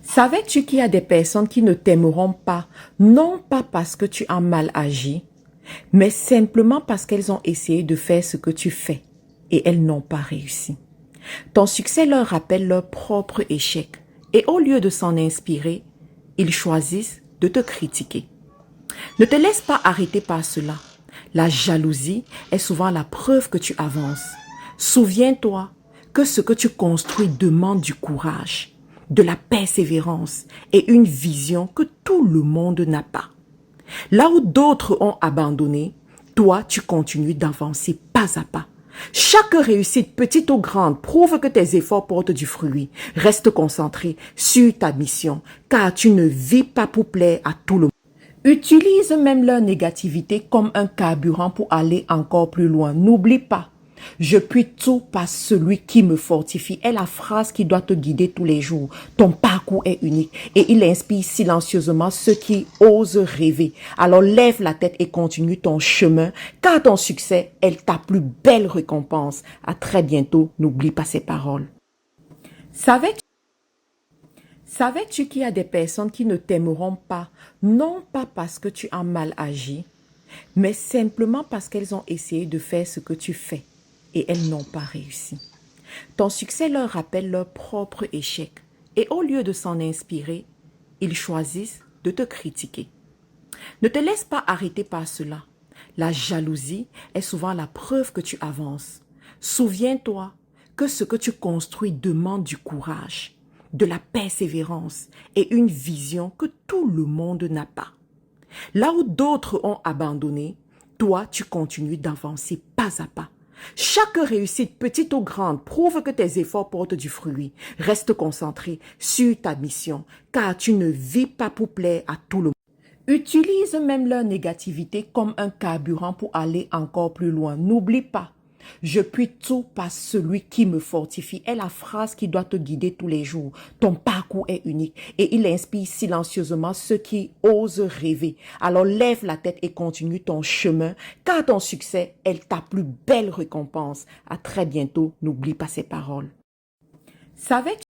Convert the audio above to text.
Savais-tu qu'il y a des personnes qui ne t'aimeront pas, non pas parce que tu as mal agi, mais simplement parce qu'elles ont essayé de faire ce que tu fais et elles n'ont pas réussi. Ton succès leur rappelle leur propre échec et au lieu de s'en inspirer, ils choisissent de te critiquer. Ne te laisse pas arrêter par cela. La jalousie est souvent la preuve que tu avances. Souviens-toi que ce que tu construis demande du courage, de la persévérance et une vision que tout le monde n'a pas. Là où d'autres ont abandonné, toi, tu continues d'avancer pas à pas. Chaque réussite, petite ou grande, prouve que tes efforts portent du fruit. Reste concentré sur ta mission, car tu ne vis pas pour plaire à tout le monde. Utilise même leur négativité comme un carburant pour aller encore plus loin. N'oublie pas, je puis tout par celui qui me fortifie est la phrase qui doit te guider tous les jours. Ton parcours est unique et il inspire silencieusement ceux qui osent rêver. Alors lève la tête et continue ton chemin car ton succès est ta plus belle récompense. À très bientôt, n'oublie pas ces paroles. Savais-tu qu'il y a des personnes qui ne t'aimeront pas, non pas parce que tu as mal agi, mais simplement parce qu'elles ont essayé de faire ce que tu fais et elles n'ont pas réussi. Ton succès leur rappelle leur propre échec et au lieu de s'en inspirer, ils choisissent de te critiquer. Ne te laisse pas arrêter par cela. La jalousie est souvent la preuve que tu avances. Souviens-toi que ce que tu construis demande du courage, de la persévérance et une vision que tout le monde n'a pas. Là où d'autres ont abandonné, toi, tu continues d'avancer pas à pas. Chaque réussite, petite ou grande, prouve que tes efforts portent du fruit. Reste concentré sur ta mission, car tu ne vis pas pour plaire à tout le monde. Utilise même leur négativité comme un carburant pour aller encore plus loin. N'oublie pas, je puis tout par celui qui me fortifie est la phrase qui doit te guider tous les jours. Ton parcours est unique et il inspire silencieusement ceux qui osent rêver. Alors lève la tête et continue ton chemin car ton succès est ta plus belle récompense. À très bientôt, n'oublie pas ces paroles. Savais-tu